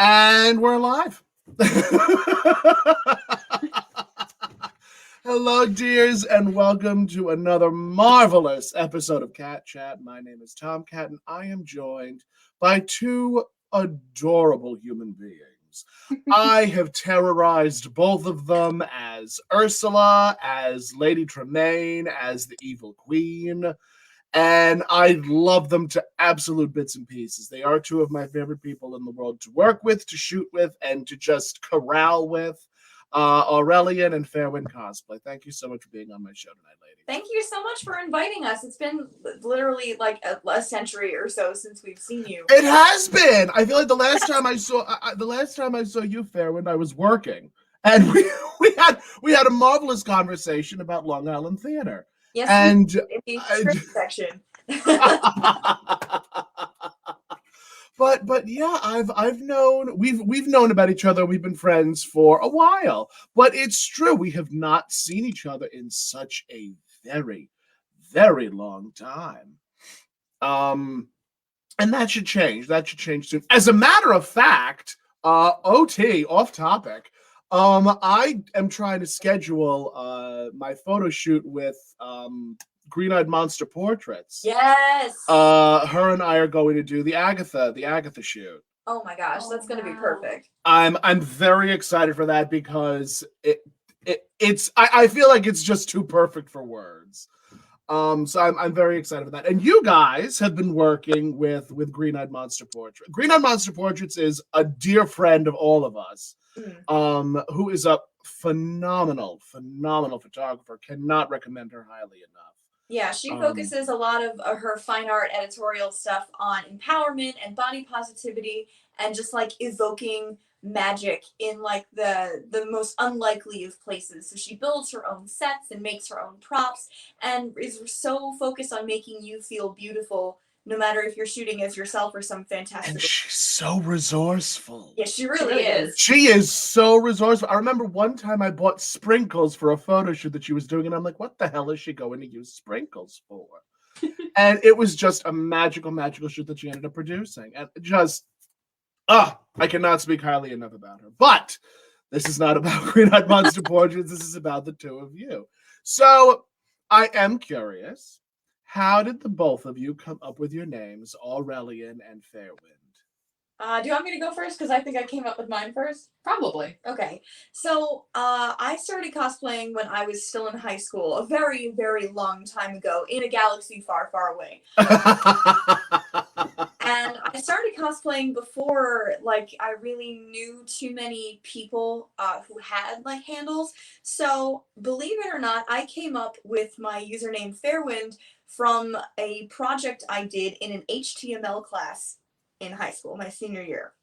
And we're live. Hello, dears, and welcome to another marvelous episode of Catt Chatt. My name is Tom Catt, and I am joined by two adorable human beings. I have terrorized both of them as Ursula, as Lady Tremaine, as the Evil Queen. And I love them to absolute bits and pieces. They are two of my favorite people in the world to work with, to shoot with, and to just corral with. Aurelian and Fairwind Cosplay. Thank you so much for being on my show tonight, ladies. Thank you so much for inviting us. It's been literally like a century or so since we've seen you. It has been. I feel like the last time I saw you, Fairwind, I was working, and we had a marvelous conversation about Long Island theater. Yes, and in the script section. But yeah, we've known about each other. We've been friends for a while, but it's true we have not seen each other in such a very, very long time. And that should change. That should change soon. As a matter of fact, OT off topic. I am trying to schedule my photo shoot with Green-Eyed Monster Portraits. Yes. Her and I are going to do the Agatha shoot. Oh my gosh, that's going to be perfect. I'm very excited for that because I feel like it's just too perfect for words. So I'm very excited for that. And you guys have been working with Green-Eyed Monster Portraits. Green-Eyed Monster Portraits is a dear friend of all of us. Who is a phenomenal photographer. Cannot recommend her highly enough. Yeah, she focuses a lot of her fine art editorial stuff on empowerment and body positivity and just like evoking magic in like the most unlikely of places. So she builds her own sets and makes her own props and is so focused on making you feel beautiful no matter if you're shooting as yourself or some fantastic. And she's so resourceful. Yeah, she really is. She is so resourceful. I remember one time I bought sprinkles for a photo shoot that she was doing, and I'm like, what the hell is she going to use sprinkles for? And it was just a magical shoot that she ended up producing. And just, I cannot speak highly enough about her. But this is not about Green-Eyed Monster Portraits. This is about the two of you. So I am curious. How did the both of you come up with your names, Aurelian and Fairwind? Do you want me to go first? Because I think I came up with mine first. Probably. Okay. So I started cosplaying when I was still in high school, a very, very long time ago, in a galaxy far, far away. And I started cosplaying before, like, I really knew too many people who had, like, handles. So, believe it or not, I came up with my username Fairwind from a project I did in an HTML class in high school, my senior year.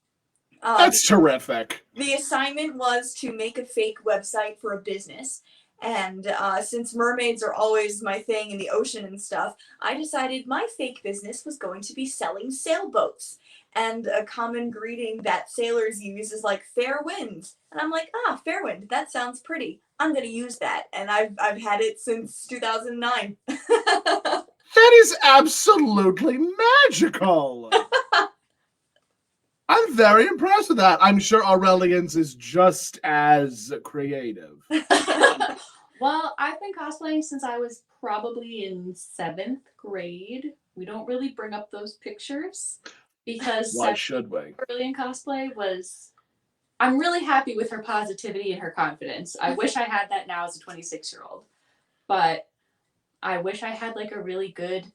That's terrific. The assignment was to make a fake website for a business. And since mermaids are always my thing in the ocean and stuff, I decided my fake business was going to be selling sailboats. And a common greeting that sailors use is like fair wind. And I'm like, fair wind, that sounds pretty. I'm going to use that. And I've had it since 2009. That is absolutely magical. I'm very impressed with that. I'm sure Aurelian's is just as creative. Well, I've been cosplaying since I was probably in 7th grade. We don't really bring up those pictures because why should we? Aurelian cosplay was... I'm really happy with her positivity and her confidence. I wish I had that now as a 26-year-old. But I wish I had like a really good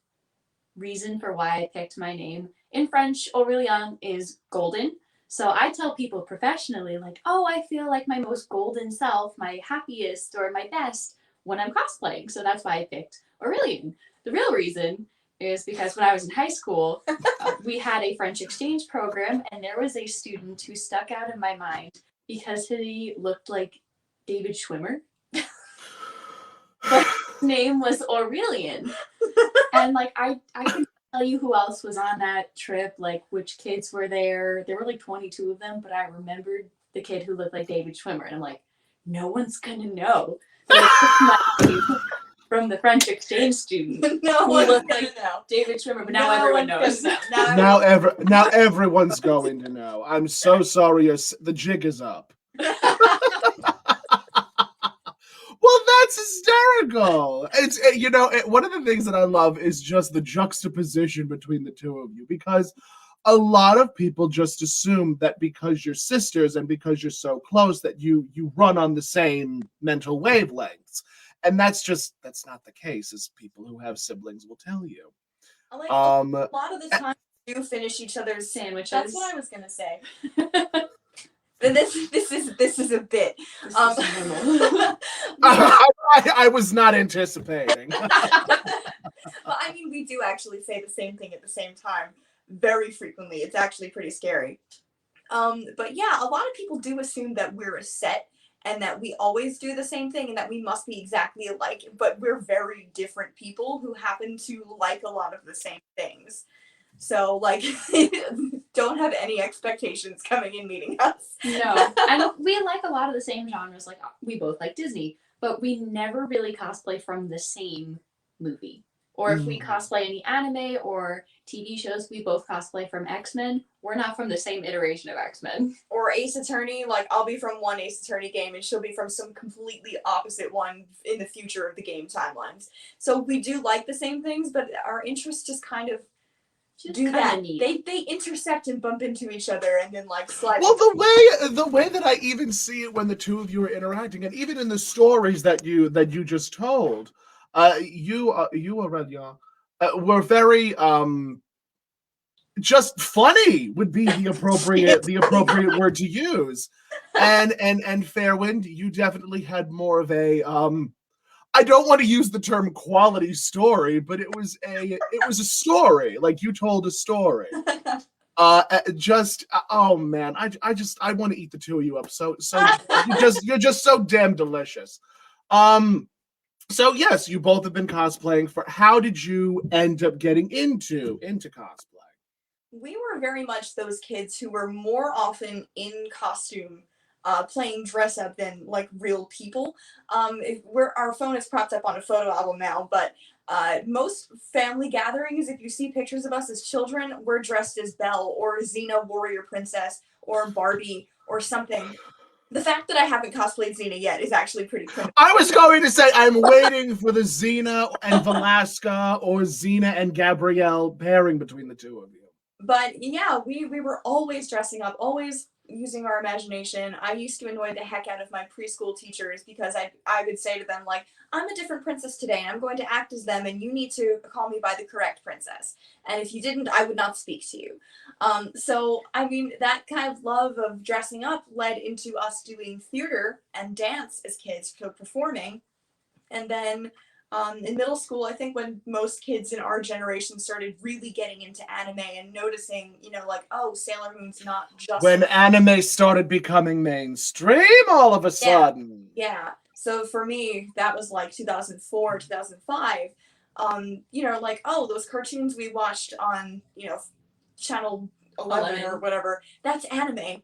reason for why I picked my name. In French, Aurelian is golden. So I tell people professionally, like, oh, I feel like my most golden self, my happiest or my best when I'm cosplaying. So that's why I picked Aurelian. The real reason is because when I was in high school, we had a French exchange program, and there was a student who stuck out in my mind because he looked like David Schwimmer. But his name was Aurelian. And like I can tell you who else was on that trip, like which kids were there. There were like 22 of them, but I remembered the kid who looked like David Schwimmer. And I'm like, no one's gonna know. So from the French exchange student. No Who one's looked gonna like know. David Schwimmer, but now No everyone one's knows. gonna know. Now everyone's going to know. I'm so sorry. The jig is up. Well, that's hysterical. It's one of the things that I love is just the juxtaposition between the two of you, because a lot of people just assume that because you're sisters and because you're so close that you run on the same mental wavelengths, and that's not the case, as people who have siblings will tell you. Like, a lot of the time, we do finish each other's Sandwiches. That's what I was gonna say. This is a bit. I was not anticipating. But I mean, we do actually say the same thing at the same time very frequently. It's actually pretty scary. But yeah, a lot of people do assume that we're a set and that we always do the same thing and that we must be exactly alike, but we're very different people who happen to like a lot of the same things. So, like, don't have any expectations coming in meeting us. No. And we like a lot of the same genres. Like, we both like Disney, but we never really cosplay from the same movie. Or if we cosplay any anime or TV shows, we both cosplay from X-Men. We're not from the same iteration of X-Men. Or Ace Attorney, like, I'll be from one Ace Attorney game and she'll be from some completely opposite one in the future of the game timelines. So we do like the same things, but our interests just kind of do that. They intersect and bump into each other and then like slide. Well, the way that I even see it when the two of you are interacting, and even in the stories that you just told, you Aurelian, were very just funny would be the appropriate word to use, and Fairwind, you definitely had more of a I don't want to use the term quality story, but it was a story. Like, you told a story. Oh man, I want to eat the two of you up. So you're just so damn delicious. So yes, you both have been cosplaying for. How did you end up getting into cosplay? We were very much those kids who were more often in costume, playing dress up than like real people. Our phone is propped up on a photo album now, but most family gatherings, if you see pictures of us as children, we're dressed as Belle or Xena Warrior Princess or Barbie or something. The fact that I haven't cosplayed Xena yet is actually pretty criminal. I was going to say I'm waiting for the Xena and Velasca or Xena and Gabrielle pairing between the two of you. But yeah, we were always dressing up, always using our imagination. I used to annoy the heck out of my preschool teachers because I would say to them, like, I'm a different princess today and I'm going to act as them and you need to call me by the correct princess. And if you didn't, I would not speak to you. So, I mean, that kind of love of dressing up led into us doing theater and dance as kids, so performing. And then in middle school, I think when most kids in our generation started really getting into anime and noticing, like, oh, Sailor Moon's not just... When anime started becoming mainstream all of a sudden. Yeah. So for me, that was like 2004, 2005. Like, oh, those cartoons we watched on, channel 11 or whatever, that's anime.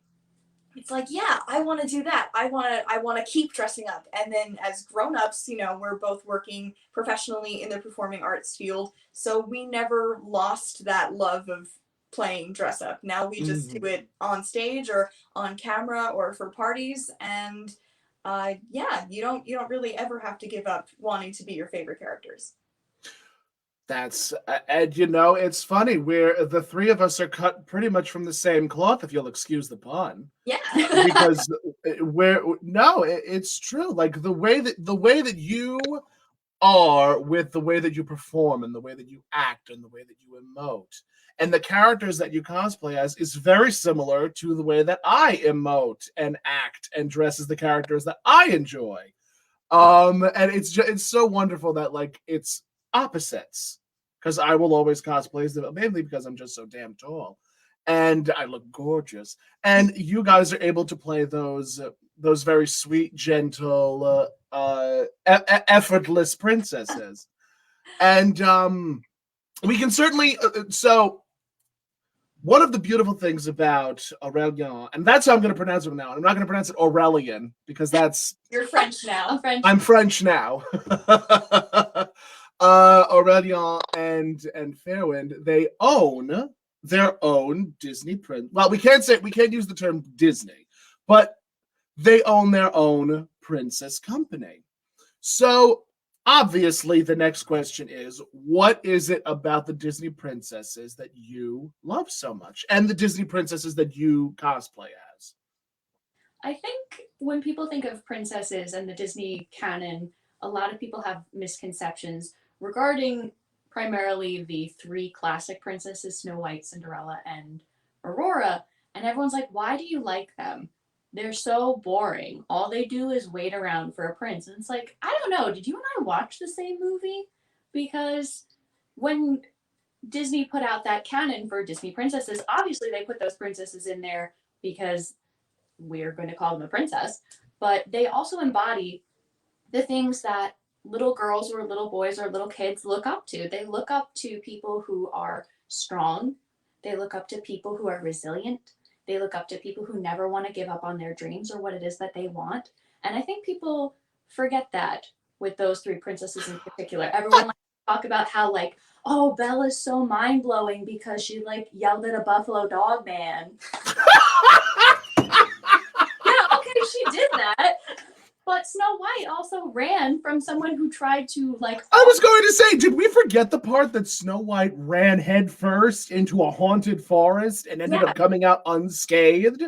It's like, yeah, I want to do that. I want to keep dressing up. And then as grown-ups, we're both working professionally in the performing arts field. So we never lost that love of playing dress up. Now we just do it on stage or on camera or for parties. And you don't really ever have to give up wanting to be your favorite characters. That's and it's funny, where the three of us are cut pretty much from the same cloth, if you'll excuse the pun. Yeah. Because it's true. Like the way that you are, with the way that you perform and the way that you act and the way that you emote and the characters that you cosplay as is very similar to the way that I emote and act and dress as the characters that I enjoy. And it's so wonderful that, like, it's opposites, because I will always cosplay as them, mainly because I'm just so damn tall and I look gorgeous, and you guys are able to play those very sweet, gentle, effortless princesses. And we can certainly so one of the beautiful things about Aurelian, and that's how I'm going to pronounce it now. I'm not going to pronounce it Aurelian because that's... You're French now. I'm French now. Aurelian and Fairwind, they own their own Disney print. Well, we can't use the term Disney, but they own their own princess company. So obviously the next question is, what is it about the Disney princesses that you love so much, and the Disney princesses that you cosplay as? I think when people think of princesses and the Disney canon, a lot of people have misconceptions regarding primarily the three classic princesses, Snow White, Cinderella, and Aurora. And everyone's like, why do you like them? They're so boring. All they do is wait around for a prince. And it's like, I don't know, did you and I watch the same movie? Because when Disney put out that canon for Disney princesses, obviously they put those princesses in there because we're going to call them a princess, but they also embody the things that little girls or little boys or little kids look up to. They look up to people who are strong. They look up to people who are resilient. They look up to people who never want to give up on their dreams or what it is that they want. And I think people forget that with those three princesses in particular. Everyone likes to talk about how, like, oh, Bella's so mind-blowing because she, like, yelled at a buffalo dog man. She did that, but Snow White also ran from someone who tried to, like... I was going to say, did we forget the part that Snow White ran headfirst into a haunted forest and ended up coming out unscathed?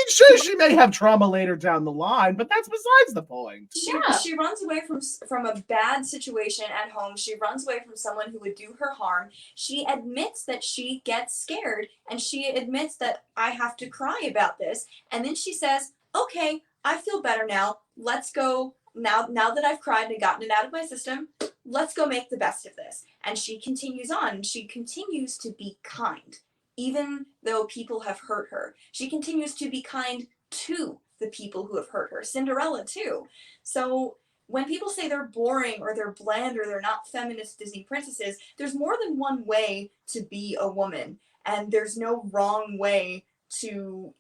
Sure, she may have trauma later down the line, but that's besides the point. She runs away from a bad situation at home. She runs away from someone who would do her harm. She admits that she gets scared, and she admits that I have to cry about this. And then she says, okay, I feel better now. Let's go. Now that I've cried and gotten it out of my system, let's go make the best of this. And she continues on. She continues to be kind, even though people have hurt her. She continues to be kind to the people who have hurt her. Cinderella, too. So when people say they're boring or they're bland or they're not feminist Disney princesses, there's more than one way to be a woman. And there's no wrong way to,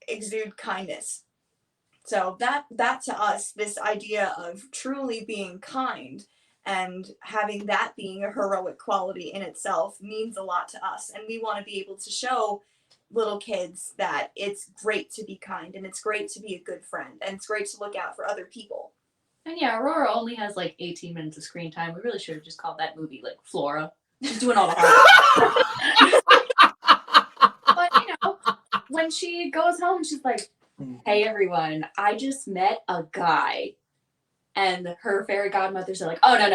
exude kindness. So that to us, this idea of truly being kind and having that being a heroic quality in itself means a lot to us. And we want to be able to show little kids that it's great to be kind and it's great to be a good friend and it's great to look out for other people. And yeah, Aurora only has like 18 minutes of screen time. We really should have just called that movie like Flora. She's doing all the hard work. But when she goes home, she's like, hey everyone, I just met a guy. And her fairy godmothers are like, oh no.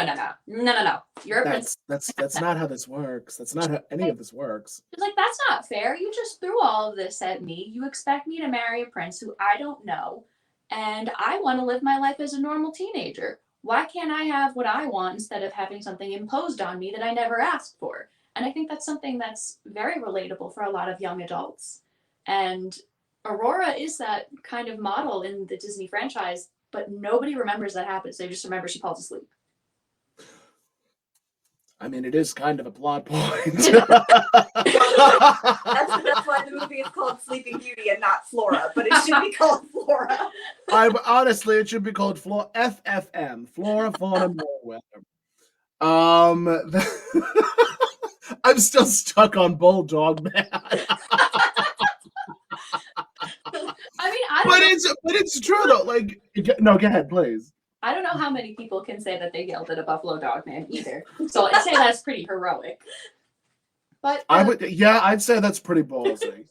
You're a prince. That's not how this works. That's not how any of this works. She's like, that's not fair. You just threw all of this at me. You expect me to marry a prince who I don't know. And I want to live my life as a normal teenager. Why can't I have what I want instead of having something imposed on me that I never asked for? And I think that's something that's very relatable for a lot of young adults. And Aurora is that kind of model in the Disney franchise, but nobody remembers that happens. They just remember she falls asleep. I mean, it is kind of a plot point. That's why the movie is called Sleeping Beauty and not Flora, but it should be called Flora. Honestly, it should be called FFM, Flora, Fauna, Weather. I'm still stuck on Bulldog Man. But it's true though. Like, no, go ahead, please. I don't know how many people can say that they yelled at a buffalo dog man either. So I'd say that's pretty heroic. But I'd say that's pretty ballsy.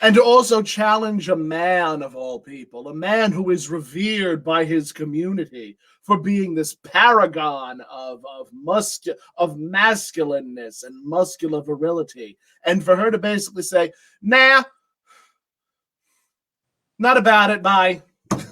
And to also challenge a man of all people, a man who is revered by his community for being this paragon of masculineness and muscular virility, and for her to basically say, nah, not about it, bye.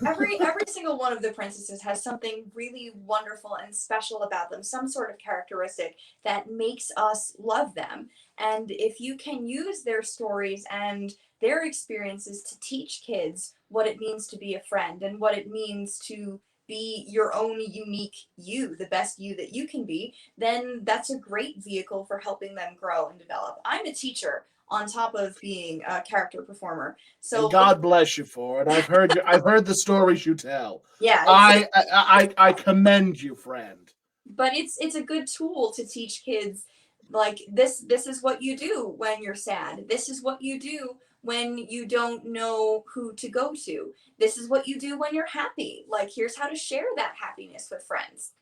Every single one of the princesses has something really wonderful and special about them, some sort of characteristic that makes us love them. And if you can use their stories and their experiences to teach kids what it means to be a friend and what it means to be your own unique you, the best you that you can be, then that's a great vehicle for helping them grow and develop. I'm a teacher on top of being a character performer. So and God bless you for it. I've heard the stories you tell. Yeah. I commend you, friend. But it's a good tool to teach kids, like, this is what you do when you're sad. This is what you do when you don't know who to go to. This is what you do when you're happy. Like, here's how to share that happiness with friends.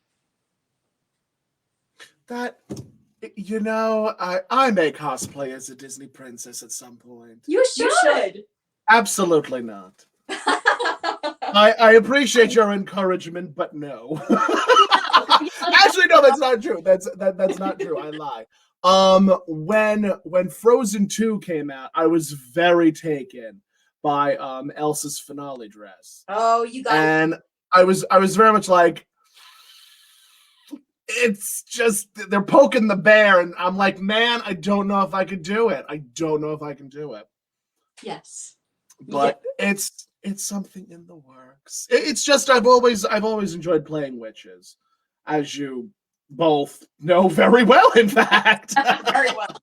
That, you know, I may cosplay as a Disney princess at some point. You should. Absolutely not. I appreciate your encouragement, but no. Actually, no, that's not true. That's not true. I lie. When Frozen 2 came out, I was very taken by Elsa's finale dress. Oh, you got and I was very much like, it's just they're poking the bear, and I'm like, man, I don't know if I could do it. I don't know if I can do it. Yes. But it's something in the works. It's just I've always enjoyed playing witches, as you both know very well, in fact. very well.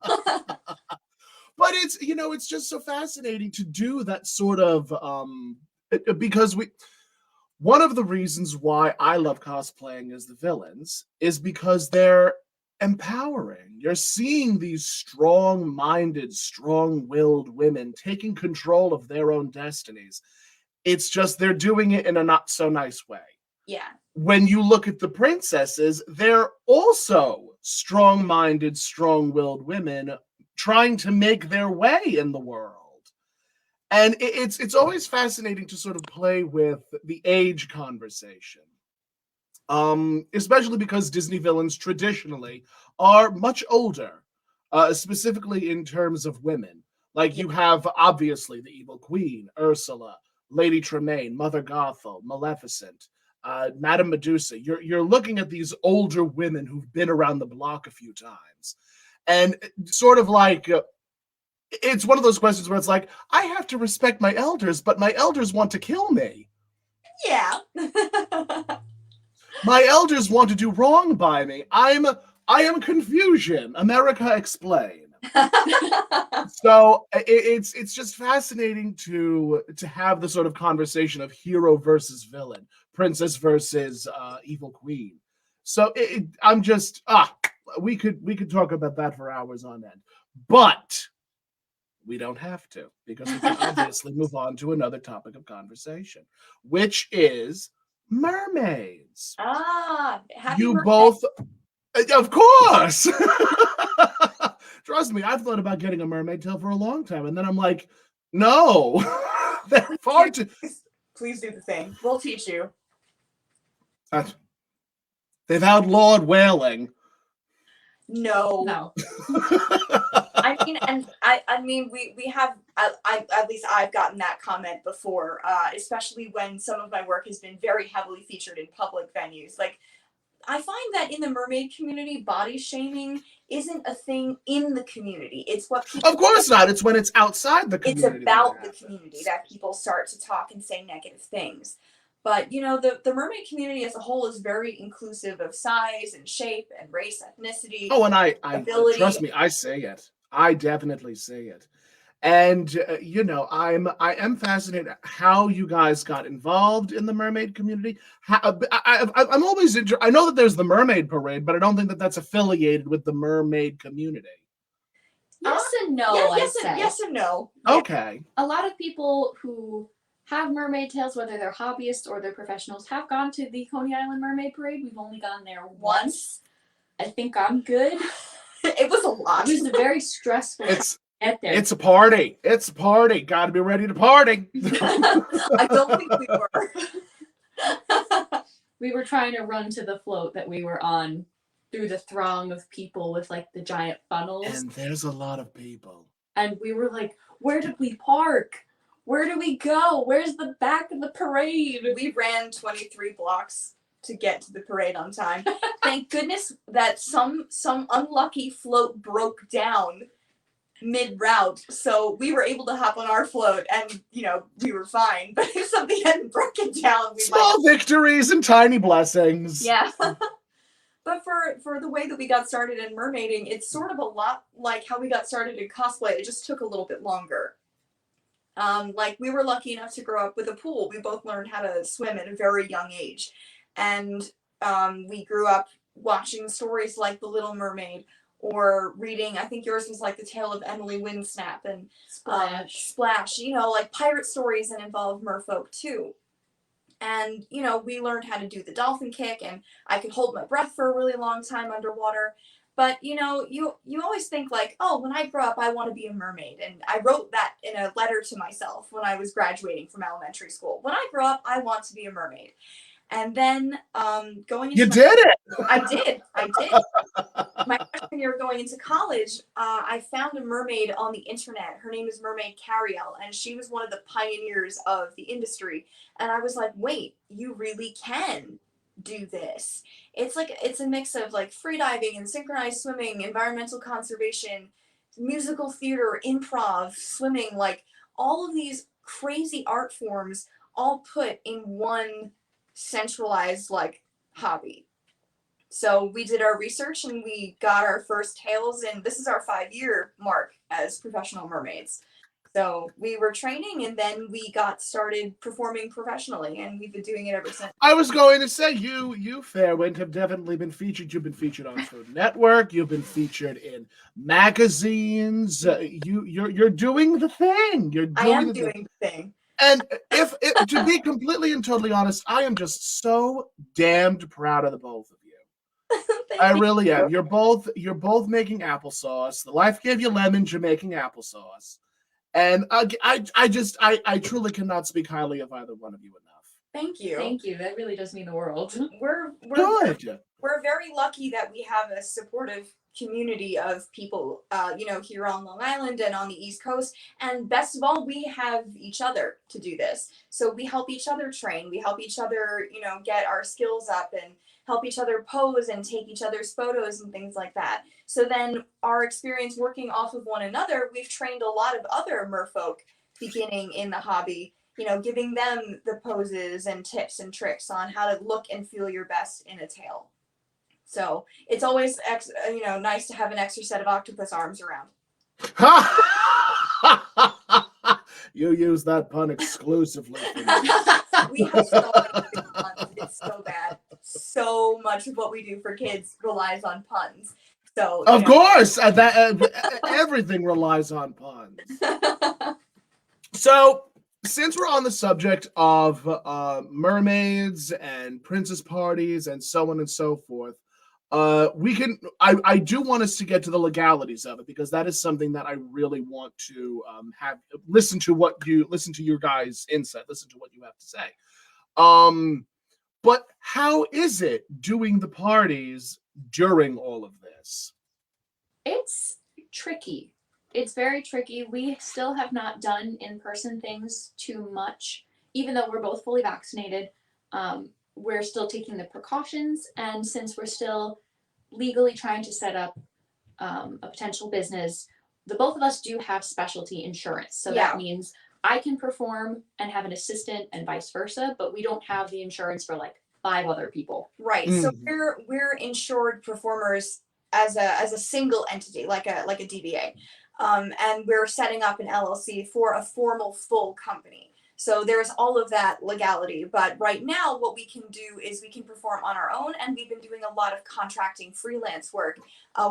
But it's, you know, it's just so fascinating to do that sort of because one of the reasons why I love cosplaying as the villains is because they're empowering. You're seeing these strong-minded, strong-willed women taking control of their own destinies. It's just they're doing it in a not so nice way. Yeah. When you look at the princesses, they're also strong-minded, strong-willed women trying to make their way in the world. And it's always fascinating to sort of play with the age conversation. Especially because Disney villains traditionally are much older, specifically in terms of women. Like, you have, obviously, the Evil Queen, Ursula, Lady Tremaine, Mother Gothel, Maleficent, Madame Medusa. You're looking at these older women who've been around the block a few times. And sort of like, it's one of those questions where it's like, I have to respect my elders, but my elders want to kill me. Yeah. My elders want to do wrong by me. I am confusion. America, explain. So it's just fascinating to have the sort of conversation of hero versus villain, princess versus evil queen. So I'm just we could talk about that for hours on end, but we don't have to, because we can obviously move on to another topic of conversation, which is mermaids. Happy You mermaid. both, of course. Trust me, I've thought about getting a mermaid tail for a long time, and then I'm like, no, they're far too. Please do the thing. We'll teach you. They've outlawed whaling. No. I mean, we have. I at least I've gotten that comment before, especially when some of my work has been very heavily featured in public venues. Like, I find that in the mermaid community, body shaming isn't a thing in the community. It's what people. Of course not. It's when it's outside the community. It's about the community that people start to talk and say negative things. But, you know, the mermaid community as a whole is very inclusive of size and shape and race, ethnicity. Oh, and I ability. Trust me, I say it. I definitely say it. And you know, I am fascinated how you guys got involved in the mermaid community. I'm always I know that there's the mermaid parade, but I don't think that that's affiliated with the mermaid community. Yes and no. Yes and no. Okay. A lot of people who have mermaid tails, whether they're hobbyists or they're professionals, have gone to the Coney Island Mermaid Parade. We've only gone there once. I think I'm good. It was a lot. It was very stressful. It's a party. It's a party. Got to be ready to party. I don't think we were. We were trying to run to the float that we were on through the throng of people with like the giant funnels. And there's a lot of people. And we were like, where did we park? Where do we go? Where's the back of the parade? We ran 23 blocks to get to the parade on time. Thank goodness that some unlucky float broke down mid-route, so we were able to hop on our float, and you know, we were fine. But if something hadn't broken down, we small victories and tiny blessings. Yeah. But for the way that we got started in mermaiding, it's sort of a lot like how we got started in cosplay. It just took a little bit longer. Like, we were lucky enough to grow up with a pool. We both learned how to swim at a very young age. And we grew up watching stories like The Little Mermaid, or reading, I think yours was like The Tale of Emily Windsnap and Splash, you know, like pirate stories that involve merfolk too. And, you know, we learned how to do the dolphin kick, and I could hold my breath for a really long time underwater. But, you know, you always think like, oh, when I grow up, I want to be a mermaid. And I wrote that in a letter to myself when I was graduating from elementary school. When I grow up, I want to be a mermaid. And then going into You did it. I did. My freshman year going into college, I found a mermaid on the internet. Her name is Mermaid Cariel, and she was one of the pioneers of the industry. And I was like, wait, you really can do this. It's a mix of like freediving and synchronized swimming, environmental conservation, musical theater, improv, swimming, like all of these crazy art forms all put in one centralized like hobby. So we did our research and we got our first tails, and this is our 5-year mark as professional mermaids. So we were training, and then we got started performing professionally, and we've been doing it ever since. I was going to say, you Fairwind have definitely been featured. You've been featured on Food Network. You've been featured in magazines. You're doing the thing. I am doing the thing. And if to be completely and totally honest, I am just so damned proud of the both of you. I really am. You're both making applesauce. The life gave you lemons. You're making applesauce. And I truly cannot speak highly of either one of you enough. Thank you. Thank you. That really does mean the world. We're Good. We're very lucky that we have a supportive community of people, you know, here on Long Island and on the East Coast. And best of all, we have each other to do this. So we help each other train. We help each other, you know, get our skills up and help each other pose and take each other's photos and things like that. So then our experience working off of one another, we've trained a lot of other merfolk beginning in the hobby, you know, giving them the poses and tips and tricks on how to look and feel your best in a tail. So it's always, you know, nice to have an extra set of octopus arms around. You use that pun exclusively for me. We have so many puns. It's so bad. So much of what we do for kids relies on puns. So of course, everything relies on puns. So, since we're on the subject of mermaids and princess parties and so on and so forth, I do want us to get to the legalities of it, because that is something that I really want to listen to your guys' insight, listen to what you have to say. But how is it doing the parties during all of this? It's tricky. It's very tricky. We still have not done in-person things too much, even though we're both fully vaccinated. We're still taking the precautions, and since we're still legally trying to set up a potential business, the both of us do have specialty insurance. So that means I can perform and have an assistant and vice versa, but we don't have the insurance for like 5 other people. Right. So we're insured performers as a single entity, like a DBA. And we're setting up an LLC for a formal full company. So there's all of that legality. But right now, what we can do is we can perform on our own. And we've been doing a lot of contracting freelance work,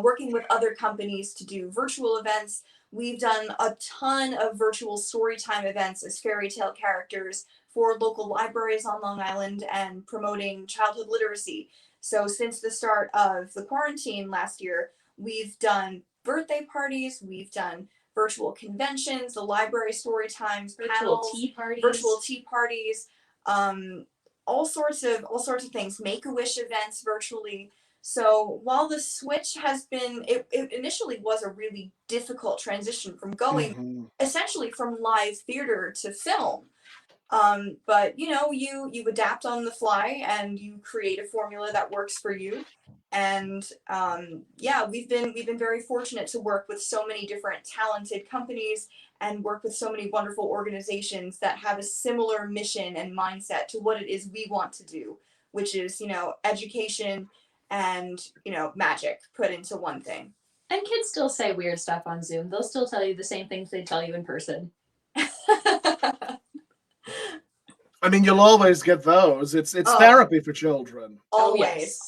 working with other companies to do virtual events. We've done a ton of virtual storytime events as fairy tale characters for local libraries on Long Island and promoting childhood literacy. So since the start of the quarantine last year, we've done birthday parties, we've done virtual conventions, the library story times, panels, virtual tea parties, all sorts of things, Make-A-Wish events virtually. So while the switch has been, it initially was a really difficult transition from going essentially from live theater to film. But you know, you adapt on the fly and you create a formula that works for you. And yeah, we've been very fortunate to work with so many different talented companies and work with so many wonderful organizations that have a similar mission and mindset to what it is we want to do, which is, you know, education and, you know, magic put into one thing. And kids still say weird stuff on Zoom. They'll still tell you the same things they tell you in person. I mean, you'll always get those. It's therapy for children. Always.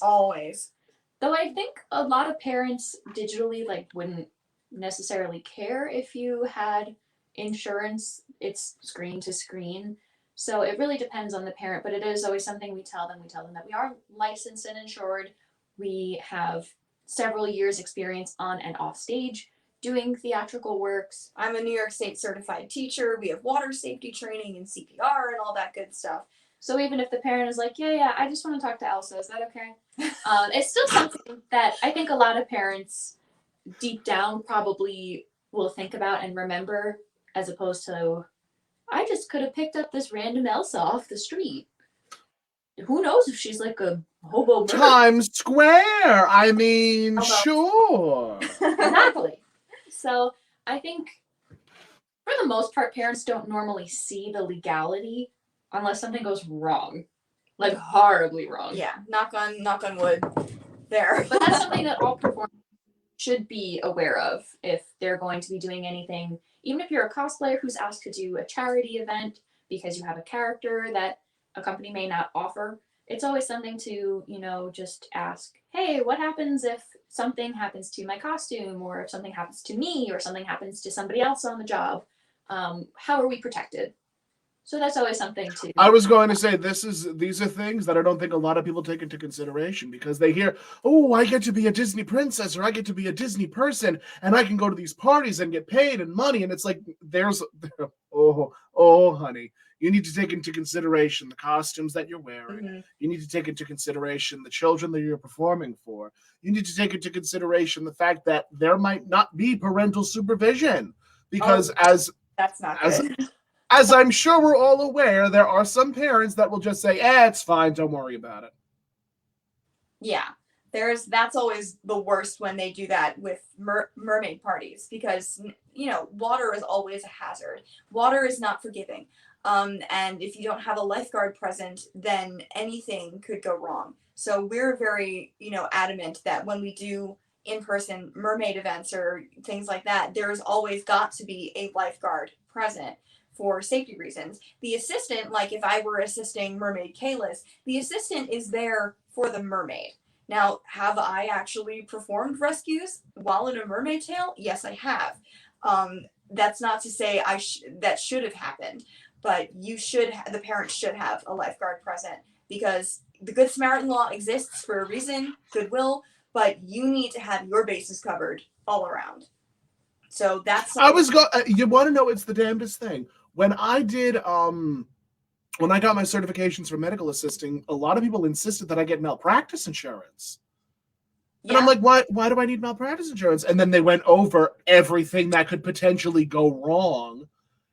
Though I think a lot of parents digitally like wouldn't necessarily care if you had insurance. It's screen to screen. So it really depends on the parent, but it is always something we tell them. We tell them that we are licensed and insured. We have several years experience on and off stage doing theatrical works. I'm a New York State certified teacher. We have water safety training and CPR and all that good stuff. So even if the parent is like, yeah, I just want to talk to Elsa, is that okay? It's still something that I think a lot of parents deep down probably will think about and remember, as opposed to, I just could have picked up this random Elsa off the street. Who knows if she's like a hobo mermaid? Times Square. I mean, sure. Exactly. So I think for the most part, parents don't normally see the legality unless something goes wrong, like horribly wrong. Yeah, knock on wood there. But that's something that all performers should be aware of if they're going to be doing anything. Even if you're a cosplayer who's asked to do a charity event because you have a character that a company may not offer, it's always something to, just ask, hey, what happens if something happens to my costume, or if something happens to me, or something happens to somebody else on the job? How are we protected? So that's always something to. I was going to say these are things that I don't think a lot of people take into consideration, because they hear, oh, I get to be a Disney princess, or I get to be a Disney person, and I can go to these parties and get paid and money, and it's like oh honey, you need to take into consideration the costumes that you're wearing. Mhm. You need to take into consideration the children that you're performing for. You need to take into consideration the fact that there might not be parental supervision, because that's not as good. as I'm sure we're all aware, there are some parents that will just say, it's fine, don't worry about it. Yeah, that's always the worst when they do that with mermaid parties, because water is always a hazard. Water is not forgiving, and if you don't have a lifeguard present, then anything could go wrong. So we're very adamant that when we do in-person mermaid events or things like that, there's always got to be a lifeguard present for safety reasons. The assistant, like if I were assisting Mermaid Kalis, the assistant is there for the mermaid. Now, have I actually performed rescues while in a mermaid tail? Yes, I have. That's not to say that should have happened, but the parent should have a lifeguard present, because the Good Samaritan law exists for a reason, goodwill, but you need to have your bases covered all around. So that's you want to know, it's the damnedest thing. When I did when I got my certifications for medical assisting, a lot of people insisted that I get malpractice insurance. Yeah. And I'm like, why do I need malpractice insurance? And then they went over everything that could potentially go wrong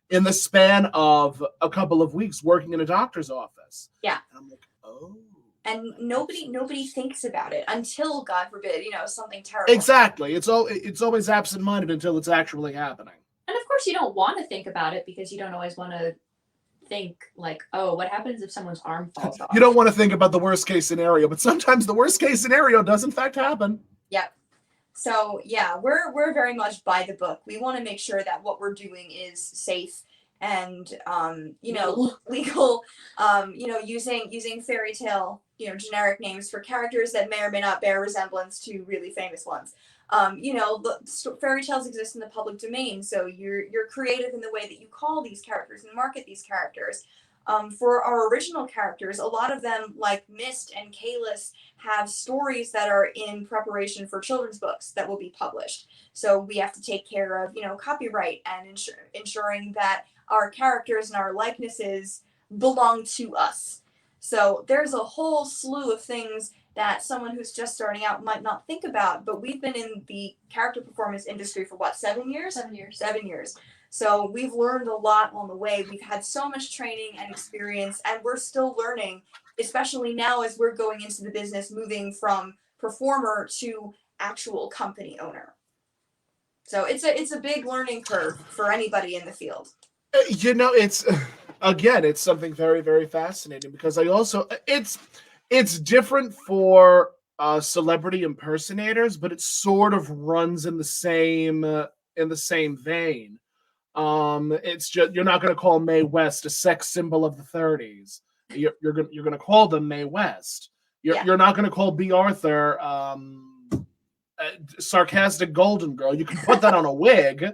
in the span of a couple of weeks working in a doctor's office. Yeah. And I'm like, oh. And nobody thinks about it until, God forbid, something terrible. Exactly. It's always absent-minded until it's actually happening. And of course, you don't want to think about it, because you don't always want to think like, oh, what happens if someone's arm falls off? You don't want to think about the worst case scenario, but sometimes the worst case scenario does in fact happen. Yep. So yeah, we're very much by the book. We want to make sure that what we're doing is safe and legal. Using fairy tale generic names for characters that may or may not bear resemblance to really famous ones. Fairy tales exist in the public domain, so you're creative in the way that you call these characters and market these characters. For our original characters, a lot of them, like Mist and Kalis, have stories that are in preparation for children's books that will be published. So we have to take care of, copyright and ensuring that our characters and our likenesses belong to us. So there's a whole slew of things that someone who's just starting out might not think about, but we've been in the character performance industry for 7 years? 7 years. 7 years. So we've learned a lot on the way. We've had so much training and experience, and we're still learning, especially now as we're going into the business, moving from performer to actual company owner. So it's a big learning curve for anybody in the field. It's something very, very fascinating, because it's different for celebrity impersonators, but it sort of runs in the same vein. It's just, you're not going to call Mae West a sex symbol of the 30s. You're going to call them Mae West. You're not going to call B. Arthur sarcastic golden girl. You can put that on a wig,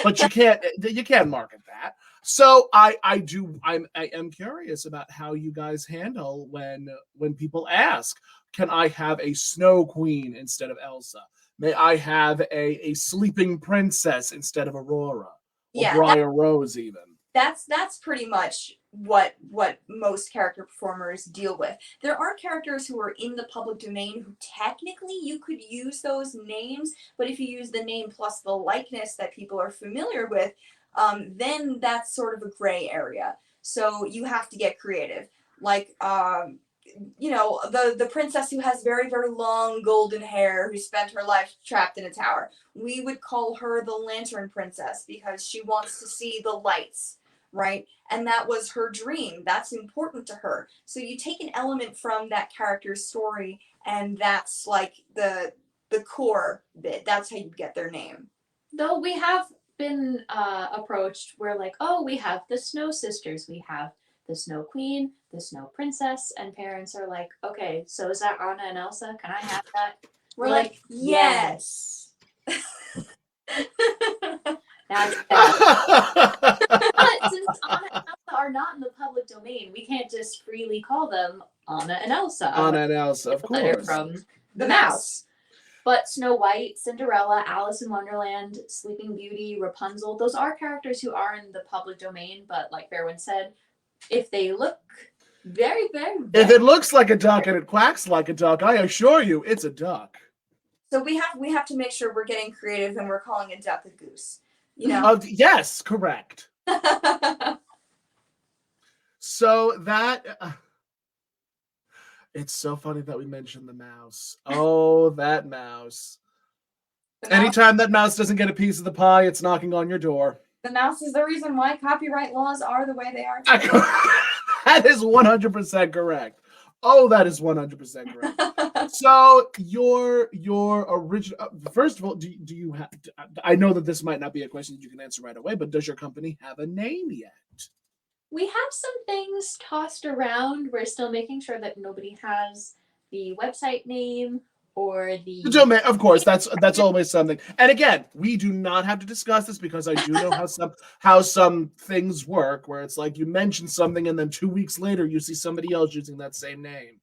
but you can't market that. So I am curious about how you guys handle when people ask, can I have a snow queen instead of Elsa? May I have a sleeping princess instead of Aurora? Or Briar Rose even? That's pretty much what most character performers deal with. There are characters who are in the public domain who technically you could use those names, but if you use the name plus the likeness that people are familiar with, then that's sort of a gray area. So you have to get creative. Like, the princess who has very, very long golden hair, who spent her life trapped in a tower. We would call her the Lantern Princess because she wants to see the lights, right? And that was her dream. That's important to her. So you take an element from that character's story, and that's like the core bit. That's how you get their name. Though we have been approached, we're like, oh, we have the Snow Sisters, we have the Snow Queen, the Snow Princess, and parents are like, okay, so is that Anna and Elsa? Can I have that? We're like, yes. That's bad. But since Anna and Elsa are not in the public domain, we can't just freely call them Anna and Elsa. Anna and Elsa, of course. From the mouse. But Snow White, Cinderella, Alice in Wonderland, Sleeping Beauty, Rapunzel, those are characters who are in the public domain, but like Fairwind said, if they look very, very, very... If it looks like a duck and it quacks like a duck, I assure you it's a duck. So we have to make sure we're getting creative and we're calling a duck a goose. You know? Yes, correct. So that... it's so funny that we mentioned the mouse. Oh, that mouse. Anytime that mouse doesn't get a piece of the pie, it's knocking on your door. The mouse is the reason why copyright laws are the way they are. That is 100% correct. Oh, that is 100% correct. So your original, first of all, do you have, I know that this might not be a question that you can answer right away, but does your company have a name yet? We have some things tossed around. We're still making sure that nobody has the website name or the domain. Of course, that's always something. And again, we do not have to discuss this because I do know how some things work, where it's like you mention something and then 2 weeks later you see somebody else using that same name.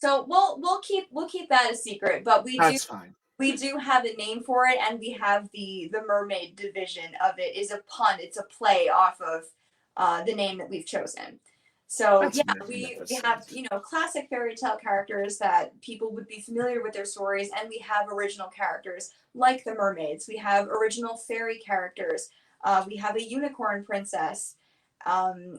So we'll keep that a secret, but that's fine. We do have a name for it, and we have the mermaid division of it is a pun. It's a play off of the name that we've chosen. So that's we have, classic fairy tale characters that people would be familiar with their stories, and we have original characters like the mermaids. We have original fairy characters. We have a unicorn princess.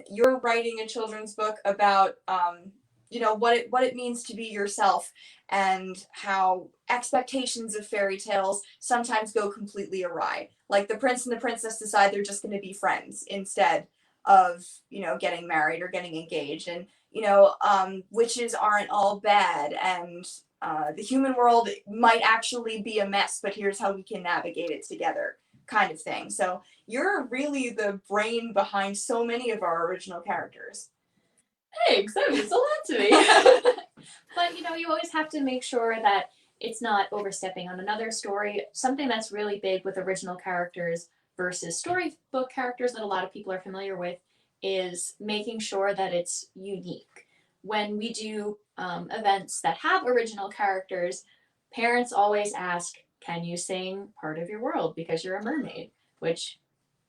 You're writing a children's book about what it means to be yourself, and how expectations of fairy tales sometimes go completely awry. Like the prince and the princess decide they're just going to be friends instead of getting married or getting engaged, and witches aren't all bad, and the human world might actually be a mess, but here's how we can navigate it together, kind of thing. So you're really the brain behind so many of our original characters. Thanks, that means a lot to me. But you always have to make sure that it's not overstepping on another story. Something that's really big with original characters versus storybook characters that a lot of people are familiar with is making sure that it's unique. When we do events that have original characters, parents always ask, can you sing Part of Your World because you're a mermaid? Which,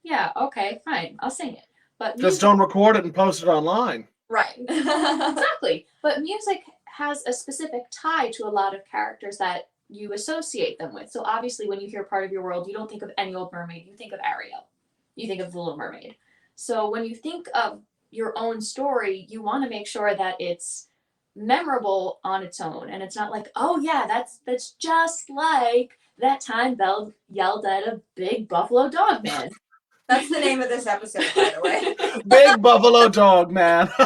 yeah, okay, fine, I'll sing it. But just don't record it and post it online. Right. Exactly. But music has a specific tie to a lot of characters that you associate them with. So obviously when you hear Part of Your World, you don't think of any old mermaid, you think of Ariel. You think of the Little Mermaid. So when you think of your own story, you want to make sure that it's memorable on its own. And it's not like, oh yeah, that's just like that time Belle yelled at a big buffalo dog man. That's the name of this episode, by the way. Big buffalo dog man. So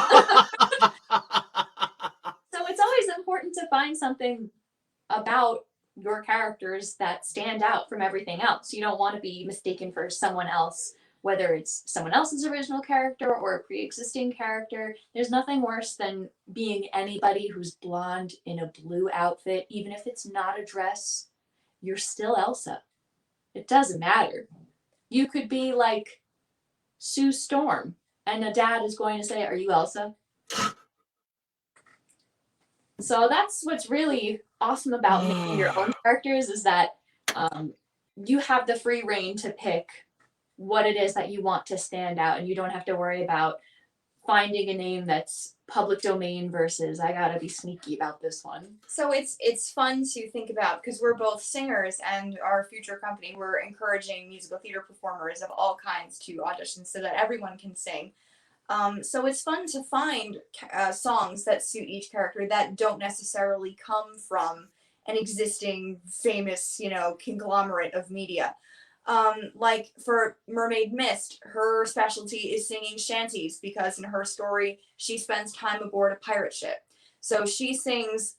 it's always important to find something about your characters that stand out from everything else. You don't want to be mistaken for someone else whether it's someone else's original character or a pre-existing character. There's nothing worse than being anybody who's blonde in a blue outfit. Even if it's not a dress, you're still Elsa. It doesn't matter. You could be like Sue Storm, and a dad is going to say, "Are you Elsa?" So that's what's really awesome about making your own characters, is that you have the free reign to pick what it is that you want to stand out, and you don't have to worry about finding a name that's public domain versus I gotta be sneaky about this one. So it's fun to think about, because we're both singers, and our future company, we're encouraging musical theater performers of all kinds to audition so that everyone can sing. So it's fun to find songs that suit each character that don't necessarily come from an existing famous, conglomerate of media. Like for Mermaid Mist, her specialty is singing shanties, because in her story, she spends time aboard a pirate ship. So she sings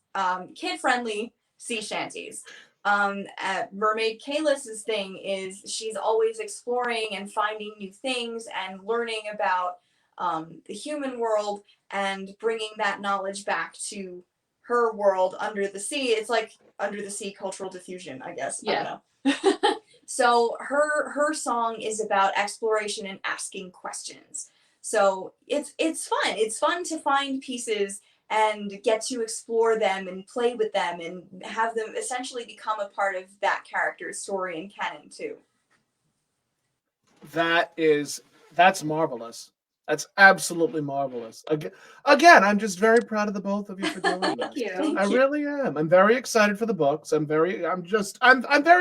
kid-friendly sea shanties. Mermaid Kalis's thing is she's always exploring and finding new things and learning about the human world and bringing that knowledge back to her world under the sea. It's like under the sea cultural diffusion, I guess. Yeah. I don't know. So her song is about exploration and asking questions. So it's fun. It's fun to find pieces and get to explore them and play with them and have them essentially become a part of that character's story and canon too. That's marvelous. That's absolutely marvelous. Again, I'm just very proud of the both of you for doing that. Thank you. I really am. I'm very excited for the books. I'm very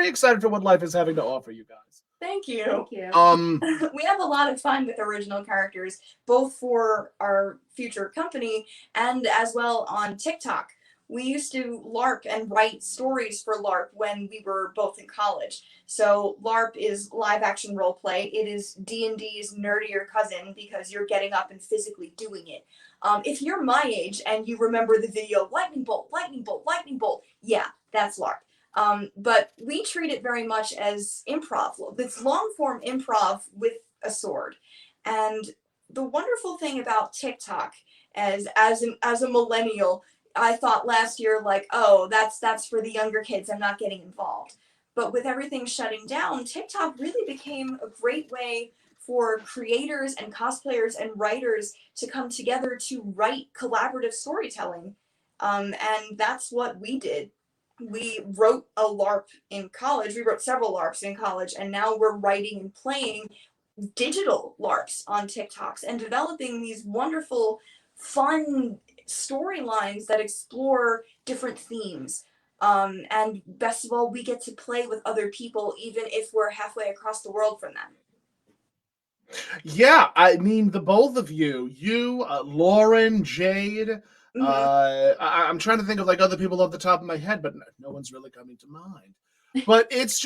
excited for what life is having to offer you guys. Thank you. Thank you. We have a lot of fun with original characters, both for our future company and as well on TikTok. We used to LARP and write stories for LARP when we were both in college. So LARP is live action role play. It is D&D's nerdier cousin, because you're getting up and physically doing it. If you're my age and you remember the video lightning bolt, lightning bolt, lightning bolt, yeah, that's LARP. But we treat it very much as improv. It's long form improv with a sword. And the wonderful thing about TikTok, as a millennial, I thought last year, like, oh, that's for the younger kids, I'm not getting involved. But with everything shutting down, TikTok really became a great way for creators and cosplayers and writers to come together to write collaborative storytelling. And that's what we did. We wrote a LARP in college. We wrote several LARPs in college, and now we're writing and playing digital LARPs on TikToks and developing these wonderful, fun storylines that explore different themes. And best of all, we get to play with other people, even if we're halfway across the world from them. Yeah, I mean, the both of you, Lauren, Jade. I'm trying to think of like other people off the top of my head, but no one's really coming to mind. But it's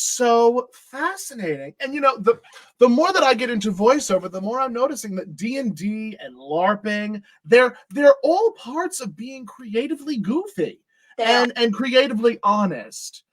so fascinating. And the more that I get into voiceover, the more I'm noticing that D&D and LARPing, they're all parts of being creatively goofy and creatively honest.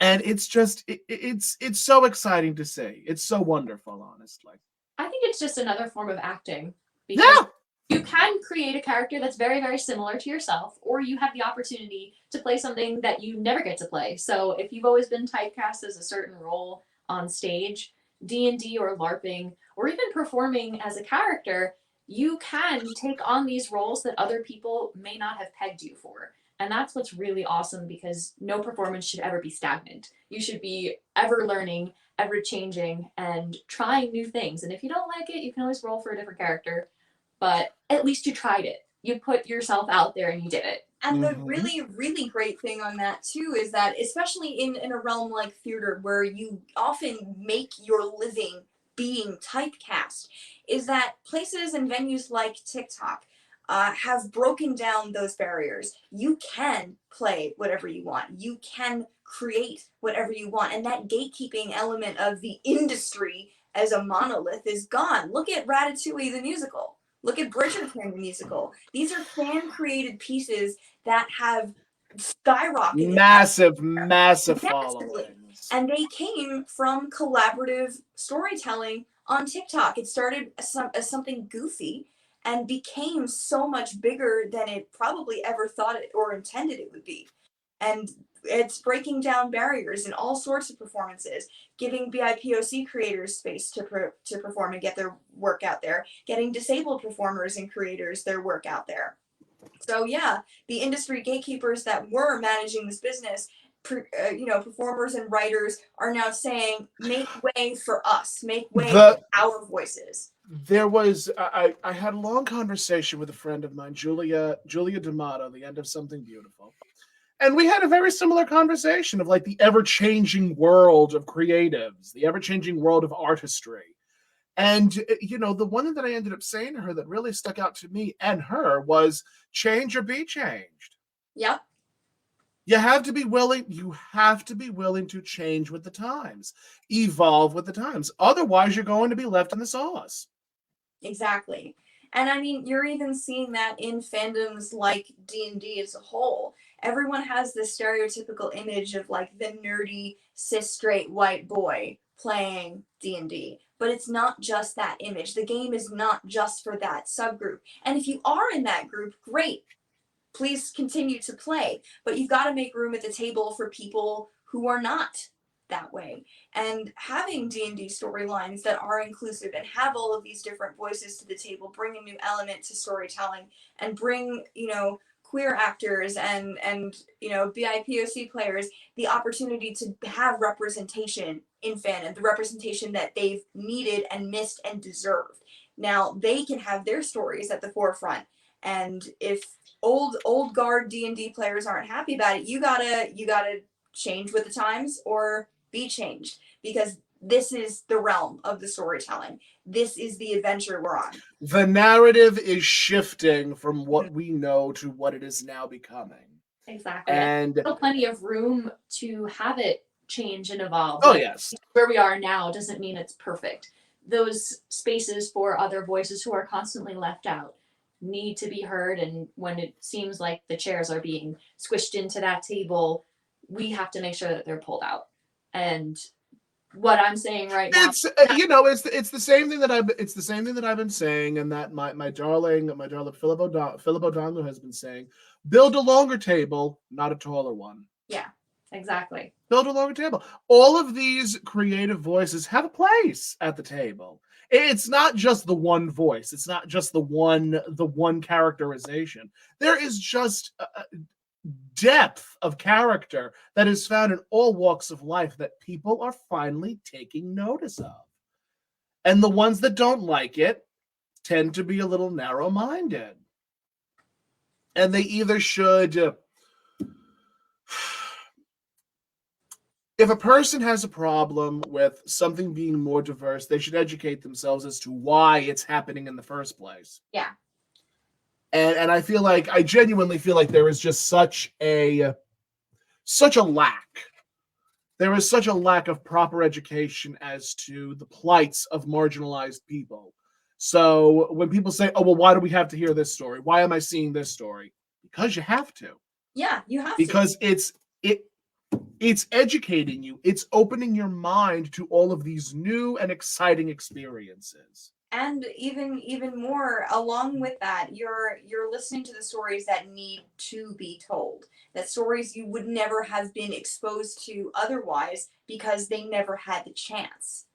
And it's just it's so exciting to see. It's so wonderful, honestly. I think it's just another form of acting. Because you can create a character that's very, very similar to yourself, or you have the opportunity to play something that you never get to play. So if you've always been typecast as a certain role on stage, D&D or LARPing, or even performing as a character, you can take on these roles that other people may not have pegged you for. And that's what's really awesome, because no performance should ever be stagnant. You should be ever learning, ever changing, and trying new things. And if you don't like it, you can always roll for a different character. But at least you tried it. You put yourself out there and you did it. And the really, really great thing on that too is that, especially in a realm like theater, where you often make your living being typecast, is that places and venues like TikTok have broken down those barriers. You can play whatever you want. You can create whatever you want. And that gatekeeping element of the industry as a monolith is gone. Look at Ratatouille the musical. Look at Bridgerton the musical. These are fan-created pieces that have skyrocketed. Massive followings. Yes. And they came from collaborative storytelling on TikTok. It started as something goofy and became so much bigger than it probably ever thought it or intended it would be. And it's breaking down barriers in all sorts of performances, giving BIPOC creators space to perform and get their work out there, getting disabled performers and creators their work out there. So yeah, the industry gatekeepers that were managing this business, performers and writers are now saying, make way for us, make way for our voices. There was I had a long conversation with a friend of mine, Julia D'Amato, the end of Something Beautiful. And we had a very similar conversation of like the ever-changing world of creatives, the ever-changing world of artistry. And, the one thing that I ended up saying to her that really stuck out to me and her was change or be changed. Yep. You have to be willing to change with the times, evolve with the times. Otherwise, you're going to be left in the sauce. Exactly. And I mean, you're even seeing that in fandoms like D&D as a whole. Everyone has this stereotypical image of like the nerdy, cis straight white boy playing D&D. But it's not just that image. The game is not just for that subgroup. And if you are in that group, great. Please continue to play. But you've got to make room at the table for people who are not that way. And having D&D storylines that are inclusive and have all of these different voices to the table, bring a new element to storytelling and bring, queer actors and BIPOC players the opportunity to have representation in fandom, the representation that they've needed and missed and deserved. Now they can have their stories at the forefront. And if old guard D&D players aren't happy about it, you gotta change with the times or be changed, because this is the realm of the storytelling. This is the adventure we're on. The narrative is shifting from what we know to what it is now becoming. Exactly. And there's still plenty of room to have it change and evolve. Oh, yes. Where we are now doesn't mean it's perfect. Those spaces for other voices who are constantly left out need to be heard, and when it seems like the chairs are being squished into that table, we have to make sure that they're pulled out. And what I'm saying right now, it's the same thing that I've been saying, and that my darling Philip O'Donnell has been saying. Build a longer table, not a taller one. Yeah, exactly. Build a longer table. All of these creative voices have a place at the table. It's not just the one voice. It's not just the one characterization. There is just depth of character that is found in all walks of life that people are finally taking notice of. And the ones that don't like it tend to be a little narrow-minded. And they either should... If a person has a problem with something being more diverse, they should educate themselves as to why it's happening in the first place. Yeah. And I genuinely feel like there is just such a lack. There is such a lack of proper education as to the plights of marginalized people. So when people say, oh, well, why do we have to hear this story? Why am I seeing this story? Because you have to. Yeah, you have to. Because it's educating you. It's opening your mind to all of these new and exciting experiences. And even more, along with that, you're listening to the stories that need to be told. That stories you would never have been exposed to otherwise because they never had the chance.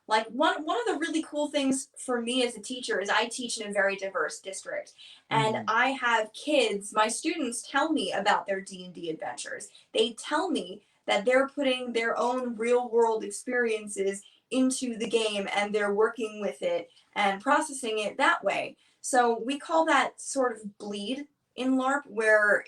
Like one of the really cool things for me as a teacher is I teach in a very diverse district, and I have kids, my students tell me about their D&D adventures. They tell me that they're putting their own real world experiences into the game and they're working with it and processing it that way. So we call that sort of bleed in LARP, where,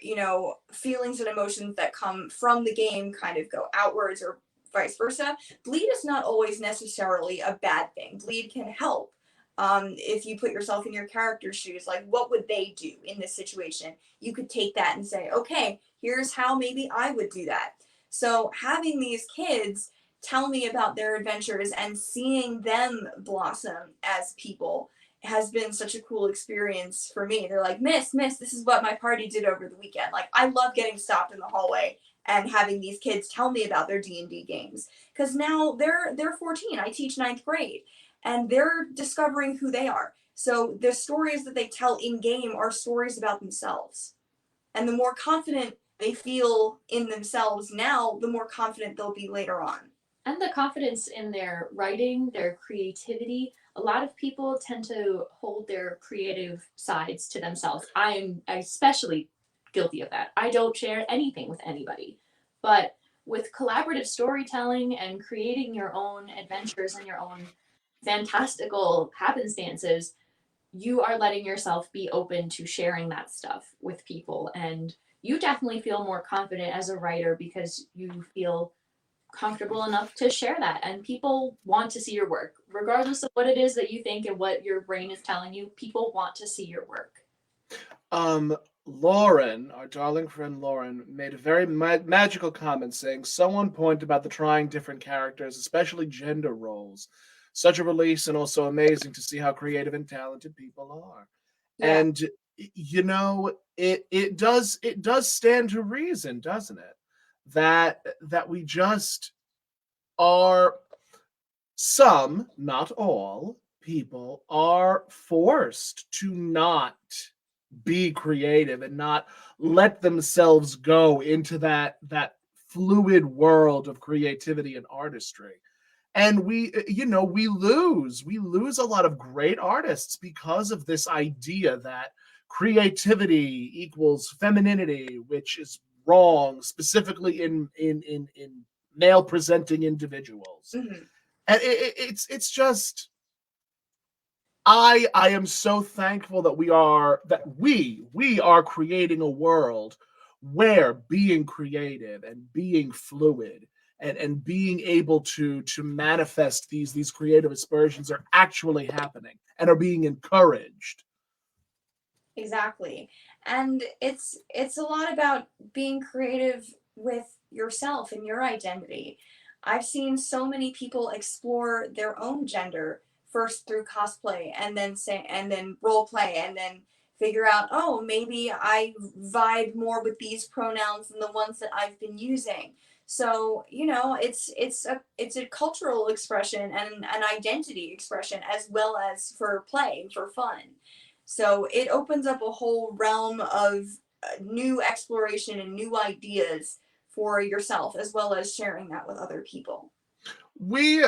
feelings and emotions that come from the game kind of go outwards or vice versa. Bleed is not always necessarily a bad thing. Bleed can help. If you put yourself in your character's shoes, like what would they do in this situation? You could take that and say, okay, here's how maybe I would do that. So having these kids tell me about their adventures and seeing them blossom as people has been such a cool experience for me. They're like, Miss, this is what my party did over the weekend. Like, I love getting stopped in the hallway and having these kids tell me about their D&D games, because now they're 14. I teach ninth grade, and they're discovering who they are. So the stories that they tell in game are stories about themselves, and the more confident they feel in themselves now, the more confident they'll be later on. And the confidence in their writing, their creativity. A lot of people tend to hold their creative sides to themselves. I'm especially guilty of that. I don't share anything with anybody. But with collaborative storytelling and creating your own adventures and your own fantastical happenstances, you are letting yourself be open to sharing that stuff with people. And you definitely feel more confident as a writer because you feel comfortable enough to share that, and people want to see your work regardless of what it is that you think and what your brain is telling you. People want to see your work. Lauren, our darling friend Lauren, made a very magical comment saying, someone point about the trying different characters, especially gender roles. Such a release, and also amazing to see how creative and talented people are. Yeah. And you know, it does stand to reason, doesn't it? That we just are, some, not all, people are forced to not be creative and not let themselves go into that fluid world of creativity and artistry. And we lose a lot of great artists because of this idea that creativity equals femininity, which is wrong, specifically in male presenting individuals. Mm-hmm. And it's just, I am so thankful that we are creating a world where being creative and being fluid and being able to manifest these creative aspersions are actually happening and are being encouraged. Exactly. And it's a lot about being creative with yourself and your identity. I've seen so many people explore their own gender first through cosplay, and then role play, and then figure out, oh, maybe I vibe more with these pronouns than the ones that I've been using. So, it's a cultural expression and an identity expression, as well as for play, for fun. So it opens up a whole realm of new exploration and new ideas for yourself, as well as sharing that with other people. We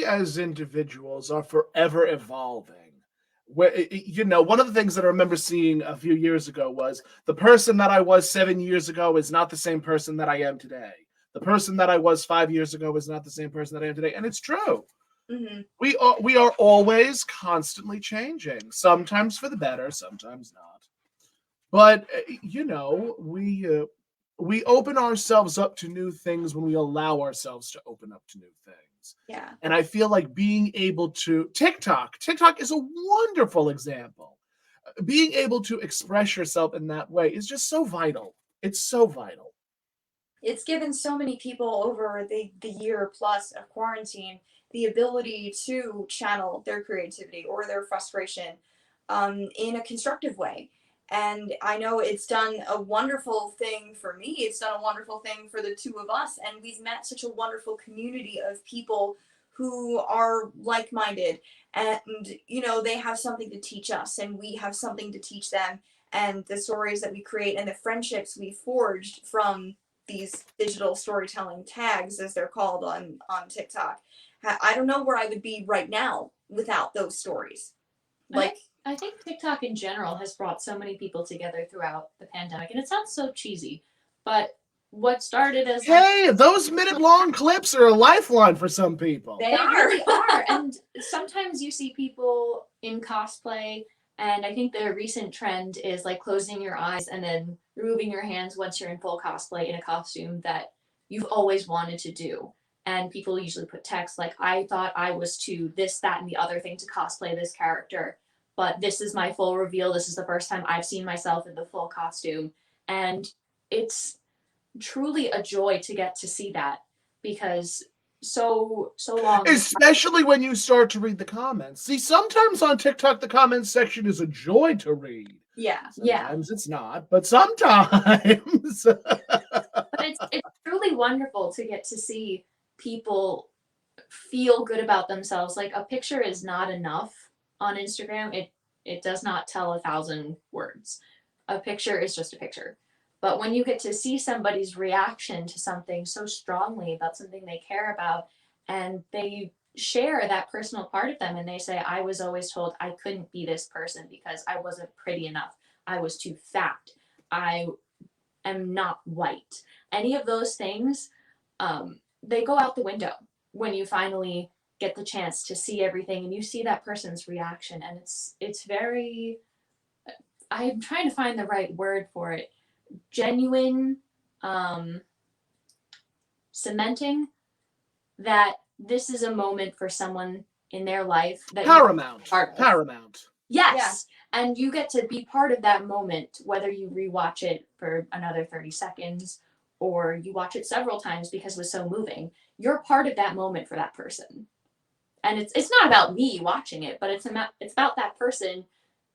as individuals are forever evolving. One of the things that I remember seeing a few years ago was the person that I was 7 years ago is not the same person that I am today. The person that I was 5 years ago is not the same person that I am today. And it's true. Mm-hmm. We are always constantly changing, sometimes for the better, sometimes not. But, we open ourselves up to new things when we allow ourselves to open up to new things. Yeah. And I feel like being able to TikTok is a wonderful example. Being able to express yourself in that way is just so vital. It's so vital. It's given so many people over the year plus of quarantine the ability to channel their creativity or their frustration in a constructive way. And I know it's done a wonderful thing for me. It's done a wonderful thing for the two of us. And we've met such a wonderful community of people who are like-minded. And, they have something to teach us, and we have something to teach them. And the stories that we create and the friendships we forged from these digital storytelling tags, as they're called on TikTok. I don't know where I would be right now without those stories. I think TikTok in general has brought so many people together throughout the pandemic, and it sounds so cheesy, but what started as those minute-long clips are a lifeline for some people. They really are. And sometimes you see people in cosplay, and I think the recent trend is like closing your eyes and then removing your hands once you're in full cosplay in a costume that you've always wanted to do. And people usually put text like, I thought I was to this, that, and the other thing to cosplay this character, but this is my full reveal. This is the first time I've seen myself in the full costume. And it's truly a joy to get to see that, because so long. Especially when you start to read the comments. See, sometimes on TikTok, the comments section is a joy to read. Yeah. Sometimes it's not, but sometimes. But But it's truly wonderful to get to see people feel good about themselves. Like, a picture is not enough on Instagram. It does not tell 1,000 words. A picture is just a picture. But when you get to see somebody's reaction to something so strongly about something they care about, and they share that personal part of them, and they say, I was always told I couldn't be this person because I wasn't pretty enough, I was too fat, I am not white. Any of those things, they go out the window when you finally get the chance to see everything and you see that person's reaction. And it's very, I'm trying to find the right word for it, genuine, cementing that this is a moment for someone in their life that Paramount. Part of. Paramount. Yes. Yeah. And you get to be part of that moment, whether you rewatch it for another 30 seconds or you watch it several times because it was so moving. You're part of that moment for that person. And it's not about me watching it, but it's about that person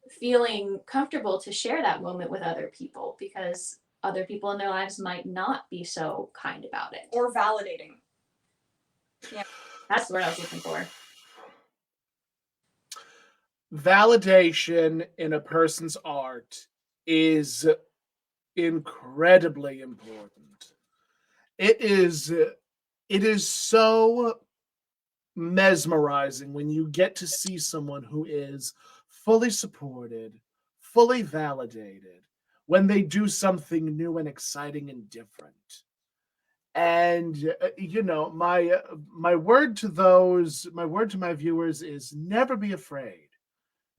feeling comfortable to share that moment with other people, because other people in their lives might not be so kind about it. Or validating. Yeah, that's the word I was looking for. Validation in a person's art is incredibly important. It is so mesmerizing when you get to see someone who is fully supported, fully validated, when they do something new and exciting and different. And my word to my viewers is never be afraid.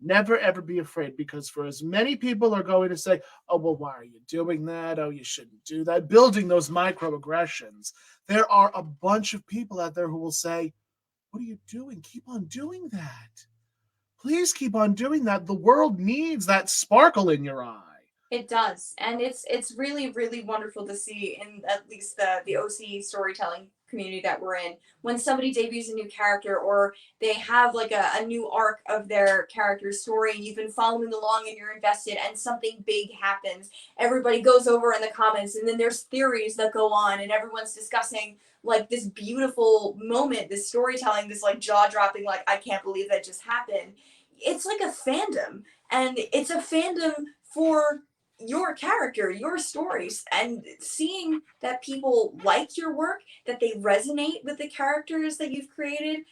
Never ever be afraid, because for as many people are going to say, oh, well, why are you doing that? Oh, you shouldn't do that. Building those microaggressions. There are a bunch of people out there who will say, what are you doing? Keep on doing that. Please keep on doing that. The world needs that sparkle in your eye. It does. And it's really, really wonderful to see in at least the OC storytelling community that we're in, when somebody debuts a new character or they have like a new arc of their character's story, and you've been following along and you're invested, and something big happens. Everybody goes over in the comments, and then there's theories that go on, and everyone's discussing like this beautiful moment, this storytelling, this like jaw-dropping, like, I can't believe that just happened. It's like a fandom, and it's a fandom for your character, your stories, and seeing that people like your work, that they resonate with the characters that you've created,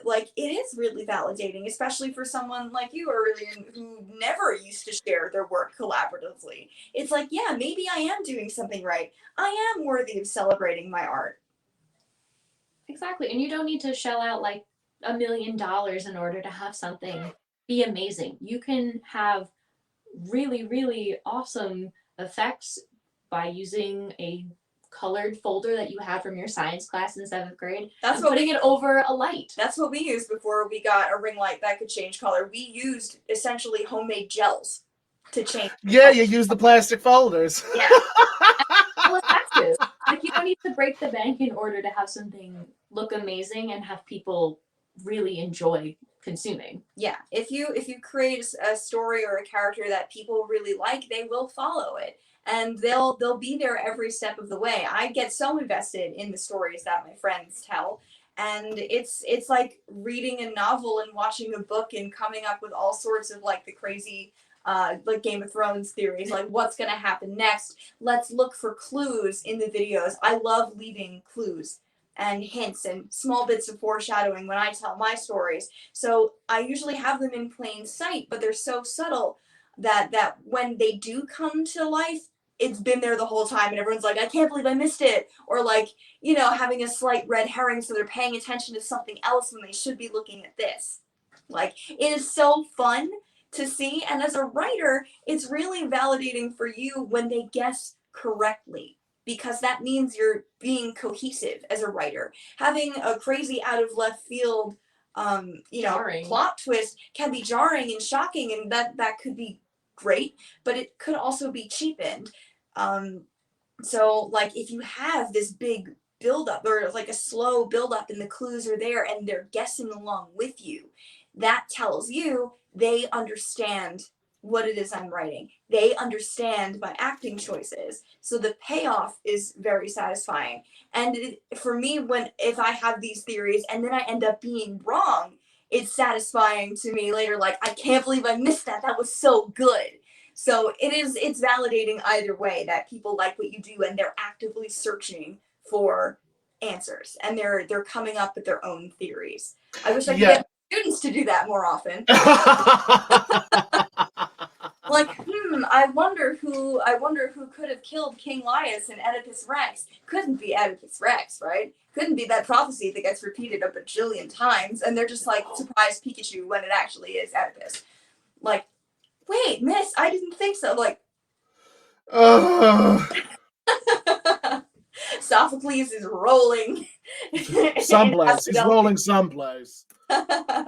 like, it is really validating, especially for someone like you, Aurelian, who never used to share their work collaboratively. It's like, yeah, maybe I am doing something right. I am worthy of celebrating my art. Exactly. And you don't need to shell out like $1 million in order to have something be amazing. You can have really, really awesome effects by using a colored folder that you had from your science class in 7th grade. That's what putting it over a light. That's what we used before we got a ring light that could change color. We used essentially homemade gels to change. Yeah, you use the plastic folders. Yeah. Well, effective. Like, you don't need to break the bank in order to have something look amazing and have people really enjoy consuming. Yeah, if you create a story or a character that people really like, they will follow it, and they'll be there every step of the way. I get so invested in the stories that my friends tell, and it's like reading a novel and watching a book and coming up with all sorts of like the crazy like Game of Thrones theories, like what's gonna happen next. Let's look for clues in the videos. I love leaving clues and hints and small bits of foreshadowing when I tell my stories. So I usually have them in plain sight, but they're so subtle that when they do come to life, it's been there the whole time, and everyone's like, I can't believe I missed it. Or like, having a slight red herring, so they're paying attention to something else when they should be looking at this. Like, it is so fun to see, and as a writer, it's really validating for you when they guess correctly, because that means you're being cohesive as a writer. Having a crazy out of left field, plot twist can be jarring and shocking, and that could be great, but it could also be cheapened. So like, if you have this big build up or like a slow build up and the clues are there and they're guessing along with you, that tells you they understand what it is I'm writing. They understand my acting choices. So the payoff is very satisfying. And for me, if I have these theories and then I end up being wrong, it's satisfying to me later. Like, I can't believe I missed that. That was so good. So it's validating either way that people like what you do and they're actively searching for answers and they're coming up with their own theories. I wish I could get students to do that more often. Like, I wonder who could have killed King Laius and Oedipus Rex. Couldn't be Oedipus Rex, right? Couldn't be that prophecy that gets repeated a bajillion times, and they're just like, surprise Pikachu when it actually is Oedipus. Like, wait, miss, I didn't think so. Like, Sophocles is rolling. Someplace. He's rolling someplace.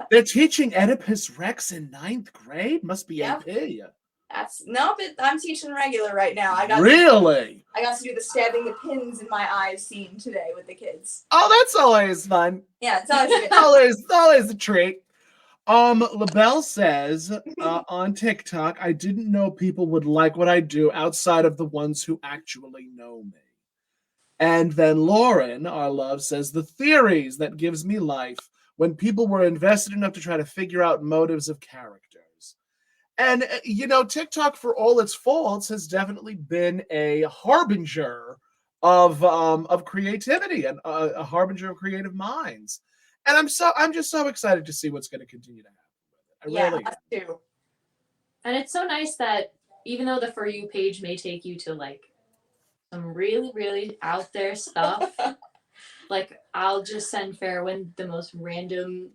They're teaching Oedipus Rex in 9th grade? Must be AP. But I'm teaching regular right now. I got to do the stabbing the pins in my eyes scene today with the kids. Oh, that's always fun. Yeah, it's always good. always a treat. LaBelle says on TikTok, I didn't know people would like what I do outside of the ones who actually know me. And then Lauren, our love, says the theories that gives me life when people were invested enough to try to figure out motives of characters. And, TikTok, for all its faults, has definitely been a harbinger of creativity and a harbinger of creative minds. And I'm just so excited to see what's going to continue to happen. Us too. And it's so nice that even though the For You page may take you to like some really, really out there stuff, like I'll just send Fairwind the most random,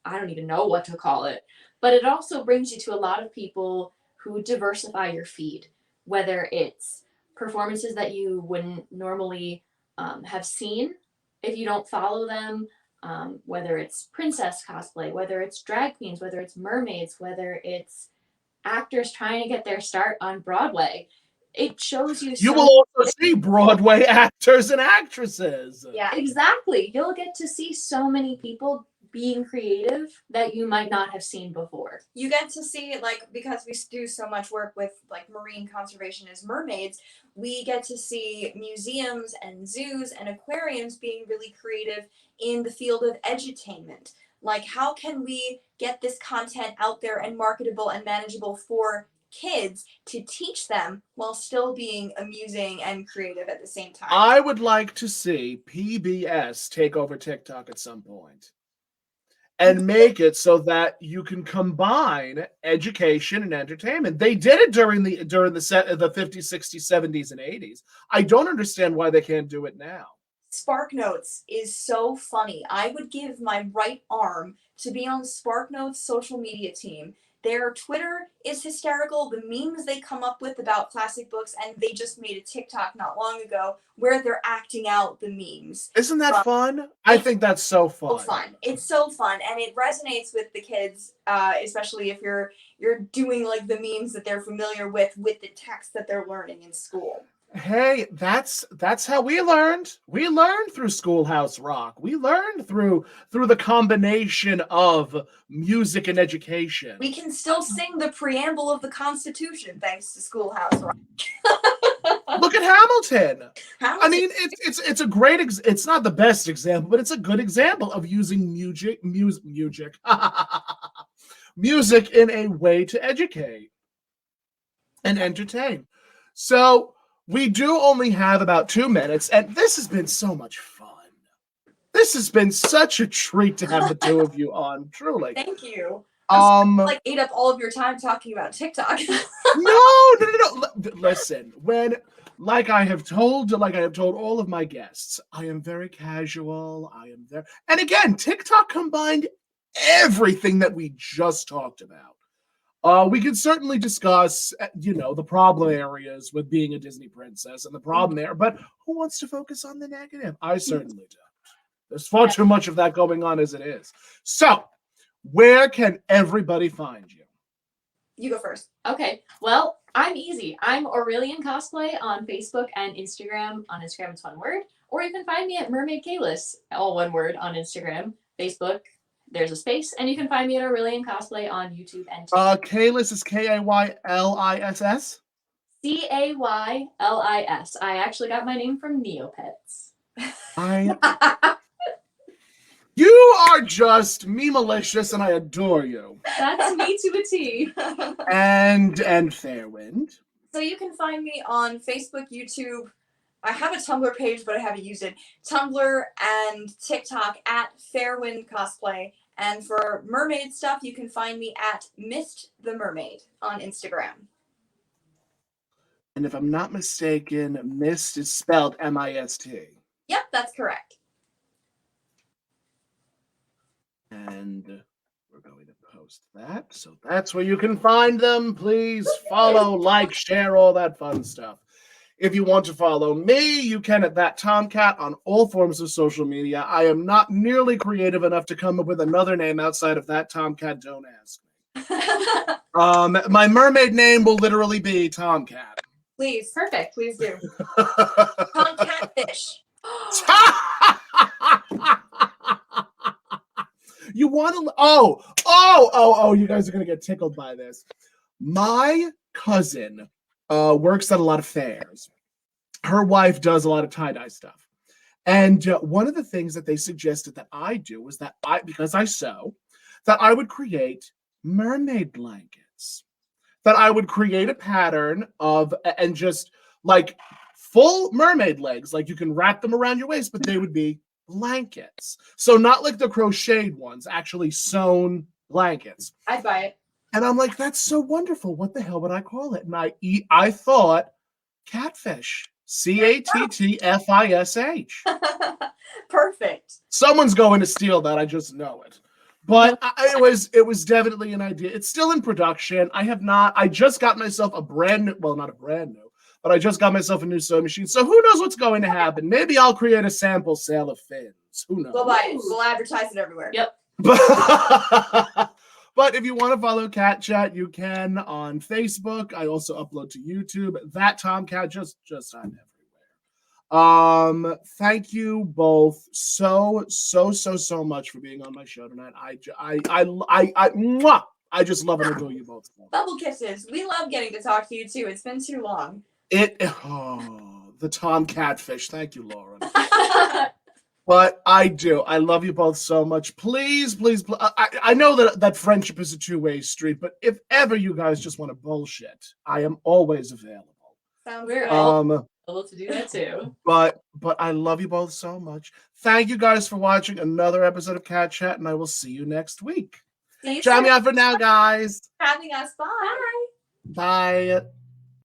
I don't even know what to call it, but it also brings you to a lot of people who diversify your feed, whether it's performances that you wouldn't normally have seen if you don't follow them, whether it's princess cosplay, whether it's drag queens, whether it's mermaids, whether it's actors trying to get their start on Broadway. It shows you. You will also see Broadway actors and actresses. Yeah, exactly. You'll get to see so many people being creative that you might not have seen before. You get to see, like, because we do so much work with like marine conservation as mermaids, we get to see museums and zoos and aquariums being really creative in the field of edutainment. Like, how can we get this content out there and marketable and manageable for kids to teach them while still being amusing and creative at the same time? I would like to see PBS take over TikTok at some point and make it so that you can combine education and entertainment. They did it during the 50s, 60s, 70s, and 80s. I don't understand why they can't do it now. SparkNotes is so funny. I would give my right arm to be on SparkNotes' social media team. Their Twitter is hysterical. The memes they come up with about classic books, and they just made a TikTok not long ago where they're acting out the memes. Isn't that fun? I think that's so fun. It's so fun, and it resonates with the kids, especially if you're doing like the memes that they're familiar with the text that they're learning in school. Hey, that's how we learned. We learned through Schoolhouse Rock. We learned through the combination of music and education. We can still sing the preamble of the Constitution thanks to Schoolhouse Rock. Look at Hamilton. I mean, it's a great. It's not the best example, but it's a good example of using music in a way to educate and entertain. So. We do only have about 2 minutes, and this has been so much fun. This has been such a treat to have the two of you on, truly. Thank you. I ate up all of your time talking about TikTok. No. Listen, like I have told all of my guests, I am very casual. I am there. And again, TikTok combined everything that we just talked about. We could certainly discuss, the problem areas with being a Disney princess and the problem there, but who wants to focus on the negative? I certainly don't. There's far too much of that going on as it is. So, where can everybody find you? You go first. Okay. Well, I'm easy. I'm Aurelian Cosplay on Facebook and Instagram. On Instagram, it's one word. Or you can find me at Mermaid Kalis, all one word, on Instagram, Facebook, there's a space, and you can find me at Aurelian Cosplay on YouTube and TikTok. Kaylis is Kayliss. Caylis. I actually got my name from Neopets. You are just me malicious, and I adore you. That's me to a T. And Fairwind. So you can find me on Facebook, YouTube. I have a Tumblr page, but I haven't used it. Tumblr and TikTok at Fairwind Cosplay. And for mermaid stuff, you can find me at Mist the Mermaid on Instagram. And if I'm not mistaken, Mist is spelled M-I-S-T. Yep, that's correct. And we're going to post that. So that's where you can find them. Please follow, like, share, all that fun stuff. If you want to follow me, you can at that Tomcat on all forms of social media. I am not nearly creative enough to come up with another name outside of that Tomcat. Don't ask me. My mermaid name will literally be Tomcat. Please, perfect. Please do. Tomcatfish. You want to? You guys are gonna get tickled by this. My cousin works at a lot of fairs. Her wife does a lot of tie-dye stuff. And one of the things that they suggested that I do was that because I sew, that I would create mermaid blankets. That I would create a pattern of, and just like full mermaid legs, like you can wrap them around your waist, but they would be blankets. So not like the crocheted ones, actually sewn blankets. I'd buy it. And I'm like, that's so wonderful. What the hell would I call it? And I thought catfish. Cattfish. Perfect. Someone's going to steal that. I just know it. But it was definitely an idea. It's still in production. I just got myself a brand new, well, not a brand new, but I just got myself a new sewing machine. So who knows what's going to happen? Maybe I'll create a sample sale of fins. Who knows? We'll buy it. We'll advertise it everywhere. Yep. But if you want to follow Catt Chatt, you can on Facebook. I also upload to YouTube. That Tomcat, just I'm everywhere. Thank you both so much for being on my show tonight. I just love and adore you both. Bubble kisses. We love getting to talk to you too. It's been too long. The Tomcatfish. Thank you, Lauren. But I do. I love you both so much. Please. I know that friendship is a two-way street, but if ever you guys just want to bullshit, I am always available. Sounds We're good. able to do that too. But I love you both so much. Thank you guys for watching another episode of Catt Chatt, and I will see you next week. Ciao me out for now, guys. Having us. Bye. Bye.